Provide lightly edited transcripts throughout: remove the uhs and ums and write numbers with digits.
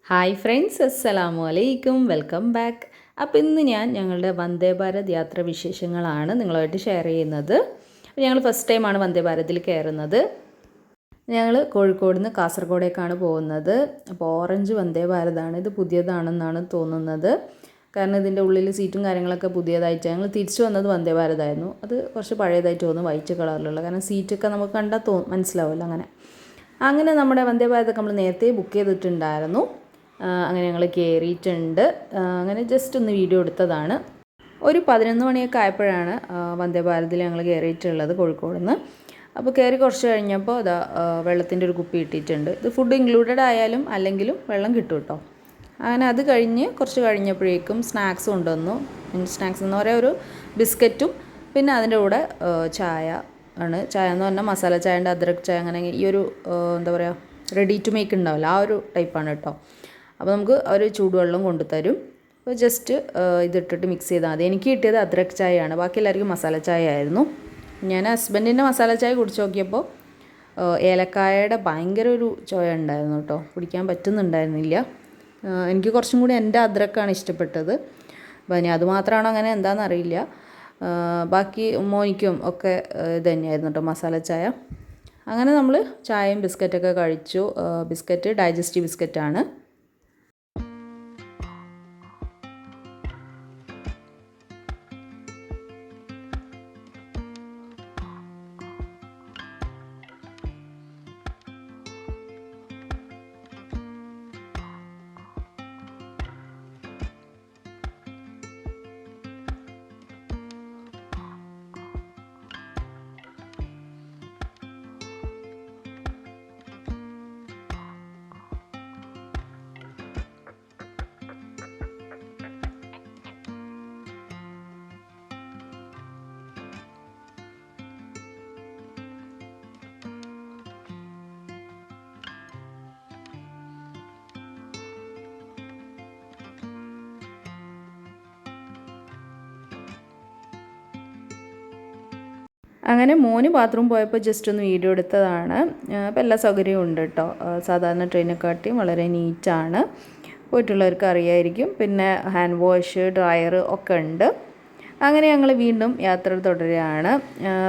Hi friends, അസ്സലാമു അലൈക്കും, welcome back. അപ്പോൾ ഇന്ന് ഞങ്ങളുടെ വന്ദേ ഭാരത് യാത്ര വിശേഷങ്ങളാണ് നിങ്ങളുമായിട്ട് ഷെയർ ചെയ്യുന്നത്. ഞങ്ങൾ ഫസ്റ്റ് ടൈമാണ് വന്ദേ ഭാരതിൽ കയറുന്നത്. ഞങ്ങൾ കോഴിക്കോട് നിന്ന് കാസർഗോഡേക്കാണ് പോകുന്നത്. അപ്പോൾ ഓറഞ്ച് വന്ദേ ഭാരതാണ്. ഇത് പുതിയതാണെന്നാണ് തോന്നുന്നത്. കാരണം ഇതിൻ്റെ ഉള്ളിൽ സീറ്റും കാര്യങ്ങളൊക്കെ പുതിയതായിട്ട് ഞങ്ങൾ തിരിച്ചു വന്നത് വന്ദേ ഭാരതായിരുന്നു. അത് കുറച്ച് പഴയതായിട്ട് തോന്നുന്നു, വൈറ്റ് കളറിലുള്ള. കാരണം സീറ്റൊക്കെ നമുക്ക് കണ്ടാൽ മനസ്സിലാവുമല്ലോ. അങ്ങനെ നമ്മുടെ വന്ദേ ഭാരതൊക്കെ നമ്മൾ നേരത്തെ ബുക്ക് ചെയ്തിട്ടുണ്ടായിരുന്നു. അങ്ങനെ ഞങ്ങൾ കയറിയിട്ടുണ്ട്. അങ്ങനെ ജസ്റ്റ് ഒന്ന് വീഡിയോ എടുത്തതാണ്. ഒരു 11 മണിയൊക്കെ ആയപ്പോഴാണ് വന്ദേ ഭാരതിൽ ഞങ്ങൾ കയറിയിട്ടുള്ളത് കോഴിക്കോട് നിന്ന്. അപ്പോൾ കയറി കുറച്ച് കഴിഞ്ഞപ്പോൾ വെള്ളത്തിൻ്റെ ഒരു കുപ്പി ഇട്ടിട്ടുണ്ട്. ഇത് ഫുഡ് ഇൻക്ലൂഡഡ് ആയാലും അല്ലെങ്കിലും വെള്ളം കിട്ടും കേട്ടോ. അങ്ങനെ അത് കഴിഞ്ഞ് കുറച്ച് കഴിഞ്ഞപ്പോഴേക്കും സ്നാക്സ് കൊണ്ടുവന്നു. സ്നാക്സ് എന്ന് പറയുക ഒരു ബിസ്ക്കറ്റും പിന്നെ അതിൻ്റെ കൂടെ ചായ ആണ്. ചായ എന്ന് പറഞ്ഞാൽ മസാല ചായ ഉണ്ട്, അദ്രക് ചായ, അങ്ങനെ ഈ ഒരു എന്താ പറയുക, റെഡി ടു മേക്ക് ഉണ്ടാവില്ല, ആ ഒരു ടൈപ്പാണ് കേട്ടോ. അപ്പോൾ നമുക്ക് അവർ ചൂടുവെള്ളം കൊണ്ടുതരും. അപ്പോൾ ജസ്റ്റ് ഇതിട്ടിട്ട് മിക്സ് ചെയ്താൽ മതി. എനിക്ക് കിട്ടിയത് അദ്രക് ചായയാണ്, ബാക്കി എല്ലാവർക്കും മസാല ചായ ആയിരുന്നു. ഞാൻ ഹസ്ബൻഡിൻ്റെ മസാല ചായ കുടിച്ച് നോക്കിയപ്പോൾ ഏലക്കായയുടെ ഭയങ്കര ഒരു ചുവ ഉണ്ടായിരുന്നു കേട്ടോ. കുടിക്കാൻ പറ്റുന്നുണ്ടായിരുന്നില്ല. എനിക്ക് കുറച്ചും കൂടി എൻ്റെ അദ്രക്കാണ് ഇഷ്ടപ്പെട്ടത്. അപ്പോൾ ഇനി അതുമാത്രമാണോ അങ്ങനെ എന്താണെന്നറിയില്ല. ബാക്കി മോനിക്കും ഒക്കെ ഇത് തന്നെയായിരുന്നു കേട്ടോ മസാല ചായ. അങ്ങനെ നമ്മൾ ചായയും ബിസ്ക്കറ്റൊക്കെ കഴിച്ചു. ബിസ്ക്കറ്റ് ഡൈജസ്റ്റീവ് ബിസ്ക്കറ്റാണ്. അങ്ങനെ മോന് ബാത്റൂം പോയപ്പോൾ ജസ്റ്റ് ഒന്ന് വീഡിയോ എടുത്തതാണ്. അപ്പോൾ എല്ലാ സൗകര്യവും ഉണ്ട് കേട്ടോ. സാധാരണ ട്രെയിനെക്കാട്ടിയും വളരെ നീറ്റാണ്. പോയിട്ടുള്ളവർക്ക് അറിയായിരിക്കും. പിന്നെ ഹാൻഡ് വാഷ്, ഡ്രയർ ഒക്കെ ഉണ്ട്. അങ്ങനെ ഞങ്ങൾ വീണ്ടും യാത്ര തുടരുകയാണ്.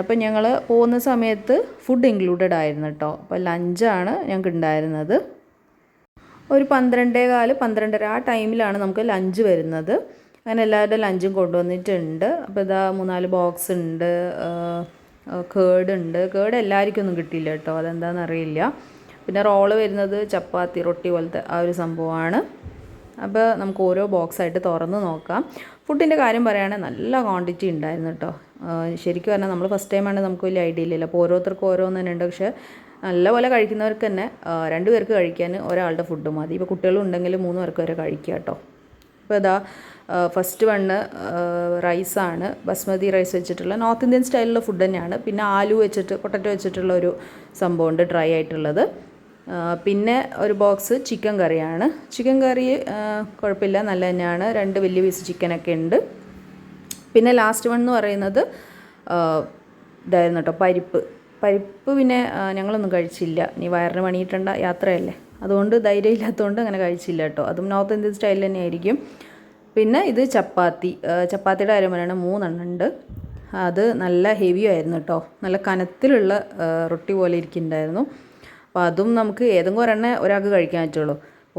അപ്പോൾ ഞങ്ങൾ പോകുന്ന സമയത്ത് ഫുഡ് ഇൻക്ലൂഡഡ് ആയിരുന്നു കേട്ടോ. അപ്പോൾ ലഞ്ചാണ് ഞങ്ങൾക്ക് ഉണ്ടായിരുന്നത്. ഒരു 12:15, 12:30 ആ ടൈമിലാണ് നമുക്ക് ലഞ്ച് വരുന്നത്. അങ്ങനെ എല്ലാവരുടെ ലഞ്ചും കൊണ്ടുവന്നിട്ടുണ്ട്. അപ്പോൾ 3-4 ബോക്സ് ഉണ്ട്. കേർഡ് ഉണ്ട്. കേർഡ് എല്ലാവർക്കും ഒന്നും കിട്ടിയില്ല കേട്ടോ, അതെന്താണെന്ന് അറിയില്ല. പിന്നെ റോള് വരുന്നത് ചപ്പാത്തി റൊട്ടി പോലത്തെ ആ ഒരു സംഭവമാണ്. അപ്പോൾ നമുക്ക് ഓരോ ബോക്സായിട്ട് തുറന്ന് നോക്കാം. ഫുഡിൻ്റെ കാര്യം പറയുകയാണെങ്കിൽ നല്ല ക്വാണ്ടിറ്റി ഉണ്ടായിരുന്നു കേട്ടോ. ശരിക്കും പറഞ്ഞാൽ നമ്മൾ ഫസ്റ്റ് ടൈമാണ്, നമുക്ക് വലിയ ഐഡിയ ഇല്ലല്ലോ. അപ്പോൾ ഓരോരുത്തർക്കും ഓരോന്ന് തന്നെ ഉണ്ട്. പക്ഷേ നല്ലപോലെ കഴിക്കുന്നവർക്ക് തന്നെ 2 പേർക്ക് കഴിക്കാൻ ഒരാളുടെ ഫുഡ് മതി. ഇപ്പോൾ കുട്ടികളുണ്ടെങ്കിൽ 3 പേർക്ക് വരെ കഴിക്കുക കേട്ടോ. അപ്പോൾ ഫസ്റ്റ് വണ്ണ് റൈസാണ്, ബസ്മതി റൈസ് വെച്ചിട്ടുള്ള നോർത്ത് ഇന്ത്യൻ സ്റ്റൈലിലുള്ള ഫുഡ് തന്നെയാണ്. പിന്നെ ആലു വെച്ചിട്ട് പൊട്ടറ്റോ വെച്ചിട്ടുള്ള ഒരു സംഭവമുണ്ട്, ഡ്രൈ ആയിട്ടുള്ളത്. പിന്നെ ഒരു ബോക്സ് ചിക്കൻ കറിയാണ്. ചിക്കൻ കറി കുഴപ്പമില്ല, നല്ല തന്നെയാണ്. 2 വലിയ പീസ് ചിക്കനൊക്കെ ഉണ്ട്. പിന്നെ ലാസ്റ്റ് വൺ എന്ന് പറയുന്നത് ഇതായിരുന്നു കേട്ടോ, പരിപ്പ് പിന്നെ ഞങ്ങളൊന്നും കഴിച്ചില്ല. ഇനി വയറിന് പണിയിട്ടേണ്ട യാത്രയല്ലേ, അതുകൊണ്ട് ധൈര്യം ഇല്ലാത്തതുകൊണ്ട് അങ്ങനെ കഴിച്ചില്ല കേട്ടോ. അതും നോർത്ത് ഇന്ത്യൻ സ്റ്റൈലിൽ തന്നെ ആയിരിക്കും. പിന്നെ ഇത് ചപ്പാത്തിയുടെ കാര്യം പറയുകയാണെങ്കിൽ 3 എണ്ണം ഉണ്ട്. അത് നല്ല ഹെവി ആയിരുന്നു കേട്ടോ. നല്ല കനത്തിലുള്ള റൊട്ടി പോലെ ഇരിക്കുന്നുണ്ടായിരുന്നു. അപ്പോൾ അതും നമുക്ക് ഏതെങ്കിലും ഒരാൾക്ക് കഴിക്കാൻ പറ്റുള്ളൂ.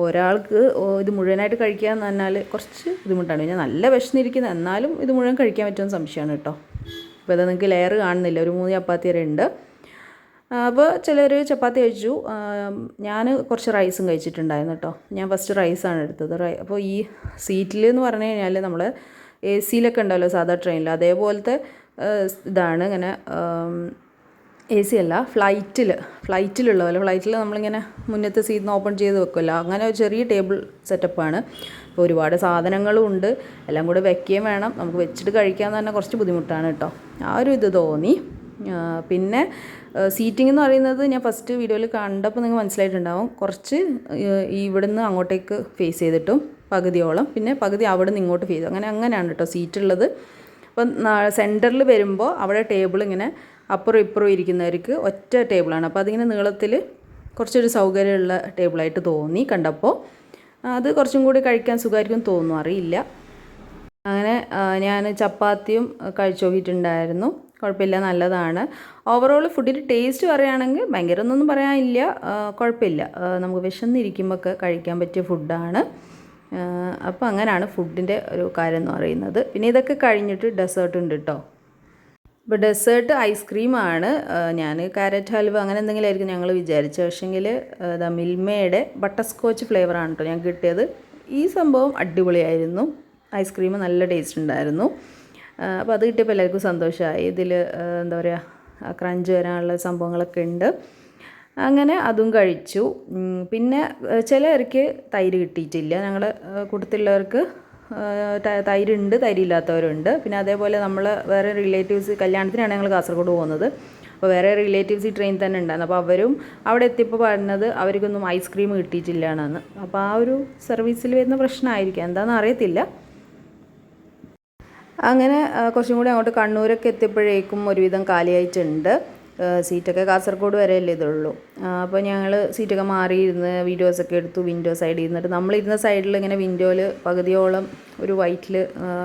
ഒരാൾക്ക് ഇത് മുഴുവനായിട്ട് കഴിക്കുക എന്ന് പറഞ്ഞാൽ കുറച്ച് ബുദ്ധിമുട്ടാണ്. പിന്നെ നല്ല വിശന്നിരിക്കുന്നത്, എന്നാലും ഇത് മുഴുവൻ കഴിക്കാൻ പറ്റുമെന്ന് സംശയമാണ് കേട്ടോ. അപ്പോൾ ഇത് നിങ്ങൾക്ക് ലെയർ കാണുന്നില്ല, ഒരു 3 ചപ്പാത്തി വരെ ഉണ്ട്. അപ്പോൾ ചിലർ ചപ്പാത്തി കഴിച്ചു. ഞാൻ കുറച്ച് റൈസും കഴിച്ചിട്ടുണ്ടായിരുന്നു കേട്ടോ. ഞാൻ ഫസ്റ്റ് റൈസാണ് എടുത്തത്. അപ്പോൾ ഈ സീറ്റിൽ എന്ന് പറഞ്ഞു കഴിഞ്ഞാൽ നമ്മൾ AC-യിലൊക്കെ ഉണ്ടല്ലോ സാധാ ട്രെയിനിൽ, അതേപോലത്തെ ഇതാണ്. ഇങ്ങനെ AC അല്ല, ഫ്ലൈറ്റിലുള്ള പോലെ. ഫ്ലൈറ്റിൽ നമ്മളിങ്ങനെ മുന്നത്തെ സീറ്റിന് ഓപ്പൺ ചെയ്ത് വെക്കുമല്ലോ, അങ്ങനെ ഒരു ചെറിയ ടേബിൾ സെറ്റപ്പാണ്. അപ്പോൾ ഒരുപാട് സാധനങ്ങളും ഉണ്ട്, എല്ലാം കൂടെ വെക്കുകയും വേണം. നമുക്ക് വെച്ചിട്ട് കഴിക്കാമെന്ന് പറഞ്ഞാൽ കുറച്ച് ബുദ്ധിമുട്ടാണ് കേട്ടോ. ആ ഒരു ഇത് തോന്നി. പിന്നെ സീറ്റിംഗ് എന്ന് പറയുന്നത് ഞാൻ ഫസ്റ്റ് വീഡിയോയിൽ കണ്ടപ്പോൾ നിങ്ങൾക്ക് മനസ്സിലായിട്ടുണ്ടാവും. കുറച്ച് ഇവിടുന്ന് അങ്ങോട്ടേക്ക് ഫേസ് ചെയ്തിട്ടും പകുതിയോളം, പിന്നെ പകുതി അവിടെ നിന്ന് ഇങ്ങോട്ട് ഫേസ്, അങ്ങനെയാണ് കേട്ടോ സീറ്റുള്ളത്. അപ്പം സെൻറ്ററിൽ വരുമ്പോൾ അവിടെ ടേബിൾ ഇങ്ങനെ അപ്പുറം ഇപ്പുറം ഇരിക്കുന്നവർക്ക് ഒറ്റ ടേബിളാണ്. അപ്പോൾ അതിങ്ങനെ നീളത്തിൽ കുറച്ചൊരു സൗകര്യമുള്ള ടേബിളായിട്ട് തോന്നി കണ്ടപ്പോൾ. അത് കുറച്ചും കൂടി കഴിക്കാൻ സുഖമായിരിക്കും തോന്നുന്നു, അറിയില്ല. അങ്ങനെ ഞാൻ ചപ്പാത്തിയും കഴിച്ചു നോക്കിയിട്ടുണ്ടായിരുന്നു. കുഴപ്പമില്ല, നല്ലതാണ്. ഓവറോൾ ഫുഡിൻ്റെ ടേസ്റ്റ് പറയുകയാണെങ്കിൽ ഭയങ്കര ഒന്നും പറയാനില്ല, കുഴപ്പമില്ല. നമുക്ക് വിശന്നിരിക്കുമ്പോൾ കഴിക്കാൻ പറ്റിയ ഫുഡാണ്. അപ്പോൾ അങ്ങനെയാണ് ഫുഡിൻ്റെ ഒരു കാര്യം എന്ന് പറയുന്നത്. പിന്നെ ഇതൊക്കെ കഴിഞ്ഞിട്ട് ഡെസേർട്ട് ഉണ്ട് കേട്ടോ. ഇപ്പോൾ ഡെസേർട്ട് ഐസ്ക്രീമാണ്. ഞാൻ കാരറ്റ് ഹൽവ അങ്ങനെ എന്തെങ്കിലും ആയിരിക്കും ഞങ്ങൾ വിചാരിച്ചത്. പക്ഷേങ്കിൽ മിൽമയുടെ ബട്ടർ സ്കോച്ച് ഫ്ലേവറാണ് കേട്ടോ ഞങ്ങൾക്ക് കിട്ടിയത്. ഈ സംഭവം അടിപൊളിയായിരുന്നു. ഐസ്ക്രീം നല്ല ടേസ്റ്റ് ഉണ്ടായിരുന്നു. അപ്പോൾ അത് കിട്ടിയപ്പോൾ എല്ലാവർക്കും സന്തോഷമായി. ഇതിൽ എന്താ പറയുക, ക്രഞ്ച് വരാനുള്ള സംഭവങ്ങളൊക്കെ ഉണ്ട്. അങ്ങനെ അതും കഴിച്ചു. പിന്നെ ചിലർക്ക് തൈര് കിട്ടിയിട്ടില്ല. ഞങ്ങളുടെ കൂട്ടത്തിലുള്ളവർക്ക് തൈരുണ്ട്, തൈരില്ലാത്തവരുണ്ട്. പിന്നെ അതേപോലെ നമ്മൾ വേറെ റിലേറ്റീവ്സ് കല്യാണത്തിനാണ് ഞങ്ങൾ കാസർഗോഡ് പോകുന്നത്. അപ്പോൾ വേറെ റിലേറ്റീവ്സ് ഈ ട്രെയിൻ തന്നെ ഉണ്ടായിരുന്നു. അപ്പോൾ അവരും അവിടെ എത്തിയപ്പോൾ പറഞ്ഞത് അവർക്കൊന്നും ഐസ്ക്രീം കിട്ടിയിട്ടില്ല എന്നാണ്. അപ്പോൾ ആ ഒരു സർവീസിൽ വരുന്ന പ്രശ്നമായിരിക്കാം, എന്താണെന്ന് അറിയത്തില്ല. അങ്ങനെ കുറച്ചും കൂടി അങ്ങോട്ട് കണ്ണൂരൊക്കെ എത്തിയപ്പോഴേക്കും ഒരുവിധം കാലിയായിട്ടുണ്ട്. സീറ്റൊക്കെ കാസർഗോഡ് വരെയല്ലേ ഇതുള്ളൂ. അപ്പോൾ ഞങ്ങൾ സീറ്റൊക്കെ മാറിയിരുന്ന് വീഡിയോസൊക്കെ എടുത്തു. വിൻഡോ സൈഡിൽ ഇരുന്നിട്ട് നമ്മളിരുന്ന സൈഡിൽ ഇങ്ങനെ വിൻഡോയിൽ പകുതിയോളം ഒരു വൈറ്റിൽ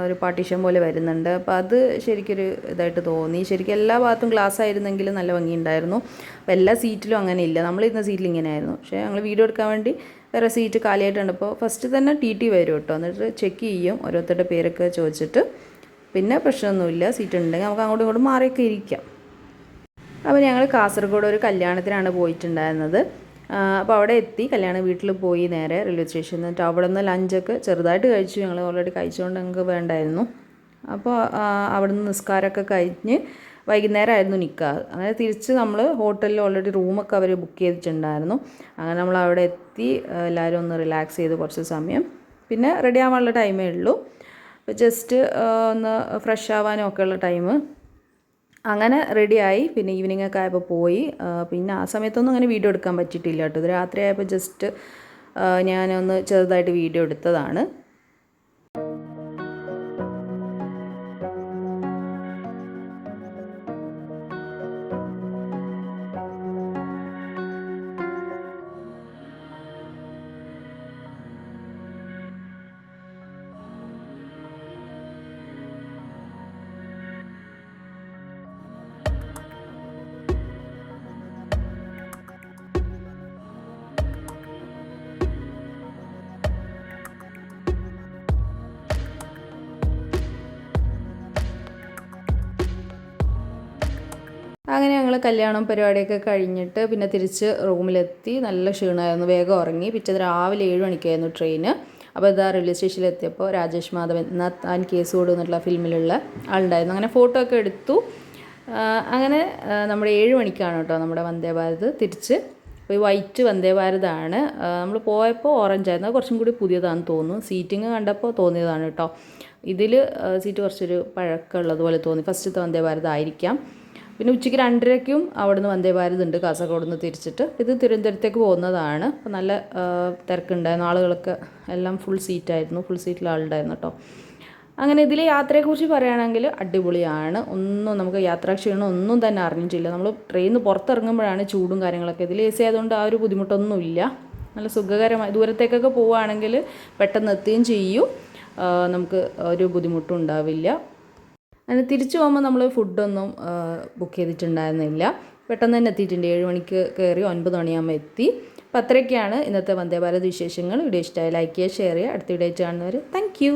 ഒരു പാർട്ടീഷൻ പോലെ വരുന്നുണ്ട്. അപ്പോൾ അത് ശരിക്കൊരു ഇതായിട്ട് തോന്നി. ശരിക്കും എല്ലാ ഭാഗത്തും ഗ്ലാസ് ആയിരുന്നെങ്കിൽ നല്ല ഭംഗിയുണ്ടായിരുന്നു. അപ്പോൾ എല്ലാ സീറ്റിലും അങ്ങനെ ഇല്ല, നമ്മളിരുന്ന സീറ്റിൽ ഇങ്ങനെ ആയിരുന്നു. പക്ഷേ ഞങ്ങൾ വീഡിയോ എടുക്കാൻ വേണ്ടി വേറെ സീറ്റ് കാലിയായിട്ടുണ്ട്. അപ്പോൾ ഫസ്റ്റ് തന്നെ ടി വരും കേട്ടോ, എന്നിട്ട് ചെക്ക് ചെയ്യും ഓരോരുത്തരുടെ പേരൊക്കെ ചോദിച്ചിട്ട്. പിന്നെ പ്രശ്നമൊന്നുമില്ല, സീറ്റ് ഉണ്ടെങ്കിൽ നമുക്ക് അങ്ങോട്ടും ഇങ്ങോട്ടും മാറിയൊക്കെ ഇരിക്കാം. അപ്പോൾ ഞങ്ങൾ കാസർഗോഡ് ഒരു കല്യാണത്തിനാണ് പോയിട്ടുണ്ടായിരുന്നത്. അപ്പോൾ അവിടെ എത്തി, കല്യാണ വീട്ടിൽ പോയി നേരെ റെയിൽവേ സ്റ്റേഷനിൽ നിന്നിട്ട് അവിടെ നിന്ന് ലഞ്ചൊക്കെ ചെറുതായിട്ട് കഴിച്ചു. ഞങ്ങൾ ഓൾറെഡി കഴിച്ചുകൊണ്ട് ഞങ്ങൾക്ക് വേണ്ടായിരുന്നു. അപ്പോൾ അവിടെ നിന്ന് നിസ്കാരമൊക്കെ കഴിഞ്ഞ് വൈകുന്നേരമായിരുന്നു നിക്കാഹ്. അങ്ങനെ തിരിച്ച് നമ്മൾ ഹോട്ടലിൽ ഓൾറെഡി റൂമൊക്കെ അവർ ബുക്ക് ചെയ്തിട്ടുണ്ടായിരുന്നു. അങ്ങനെ നമ്മൾ അവിടെ എത്തി, എല്ലാവരും ഒന്ന് റിലാക്സ് ചെയ്ത് കുറച്ച് സമയം, പിന്നെ റെഡി ആവാനുള്ള ടൈമേ ഉള്ളൂ. അപ്പോൾ ജസ്റ്റ് ഒന്ന് ഫ്രഷ് ആവാനും ഒക്കെ ഉള്ള ടൈം. അങ്ങനെ റെഡിയായി. പിന്നെ ഈവനിങ് ഒക്കെ ആയപ്പോൾ പോയി. പിന്നെ ആ സമയത്തൊന്നും അങ്ങനെ വീഡിയോ എടുക്കാൻ പറ്റിയിട്ടില്ല കേട്ടോ. ഇത് രാത്രി ആയപ്പോൾ ജസ്റ്റ് ഞാനൊന്ന് ചെറുതായിട്ട് വീഡിയോ എടുത്തതാണ്. അങ്ങനെ ഞങ്ങൾ കല്യാണം പരിപാടിയൊക്കെ കഴിഞ്ഞിട്ട് പിന്നെ തിരിച്ച് റൂമിലെത്തി. നല്ല ക്ഷീണമായിരുന്നു, വേഗം ഉറങ്ങി. പിറ്റേന്ന് രാവിലെ 7 മണിക്കായിരുന്നു ട്രെയിന്. അപ്പോൾ ഇതാ റെയിൽവേ സ്റ്റേഷനിൽ എത്തിയപ്പോൾ രാജേഷ് മാധവൻ എന്നാൽ താൻ കേസ് കൊടുന്നുള്ള ഫിലിമിലുള്ള ആളുണ്ടായിരുന്നു. അങ്ങനെ ഫോട്ടോ ഒക്കെ എടുത്തു. അങ്ങനെ നമ്മുടെ 7 മണിക്കാണ് കേട്ടോ നമ്മുടെ വന്ദേ ഭാരത് തിരിച്ച്. അപ്പോൾ ഈ വൈറ്റ് വന്ദേ ഭാരതാണ്. നമ്മൾ പോയപ്പോൾ ഓറഞ്ച് ആയിരുന്നു, അത് കുറച്ചും കൂടി പുതിയതാണെന്ന് തോന്നുന്നു. സീറ്റിങ് കണ്ടപ്പോൾ തോന്നിയതാണ് കേട്ടോ. ഇതിൽ സീറ്റ് കുറച്ചൊരു പഴക്കമുള്ളതുപോലെ തോന്നി. ഫസ്റ്റത്തെ വന്ദേ ഭാരത് ആയിരിക്കാം. പിന്നെ ഉച്ചയ്ക്ക് 2:30ക്കും അവിടുന്ന് വന്ദേ ഭാരത് ഉണ്ട് കാസർഗോഡ് നിന്ന് തിരിച്ചിട്ട്. ഇത് തിരുവനന്തപുരത്തേക്ക് പോകുന്നതാണ്. അപ്പോൾ നല്ല തിരക്കുണ്ടായിരുന്നു, ആളുകളൊക്കെ എല്ലാം ഫുൾ സീറ്റായിരുന്നു, ഫുൾ സീറ്റിൽ ആളുണ്ടായിരുന്നു കേട്ടോ. അങ്ങനെ ഇതിൽ യാത്രയെക്കുറിച്ച് പറയുകയാണെങ്കിൽ അടിപൊളിയാണ്. ഒന്നും നമുക്ക് യാത്രാക്ഷീണം ഒന്നും തന്നെ അറിഞ്ഞിട്ടില്ല. നമ്മൾ ട്രെയിനിൽ നിന്ന് പുറത്തിറങ്ങുമ്പോഴാണ് ചൂടും കാര്യങ്ങളൊക്കെ. ഇതിൽ AC ആയതുകൊണ്ട് ആ ഒരു ബുദ്ധിമുട്ടൊന്നുമില്ല. നല്ല സുഖകരമായി ദൂരത്തേക്കൊക്കെ പോവുകയാണെങ്കിൽ പെട്ടെന്ന് എത്തുകയും ചെയ്യും, നമുക്ക് ഒരു ബുദ്ധിമുട്ടും ഉണ്ടാവില്ല. അങ്ങനെ തിരിച്ചു പോകുമ്പോൾ നമ്മൾ ഫുഡൊന്നും ബുക്ക് ചെയ്തിട്ടുണ്ടായിരുന്നില്ല. പെട്ടെന്ന് തന്നെ എത്തിയിട്ടുണ്ട്. 7 മണിക്ക് കയറി 9 മണിയാകുമ്പോൾ എത്തി. അപ്പോൾ അത്രയൊക്കെയാണ് ഇന്നത്തെ വന്ദേ ഭാരത് വിശേഷങ്ങൾ. വീഡിയോ ഇഷ്ടമായി ലൈക്ക് ചെയ്യുക, ഷെയർ ചെയ്യുക. അടുത്ത വീഡിയോ ആയിട്ട് കാണുന്നവർ താങ്ക് യു.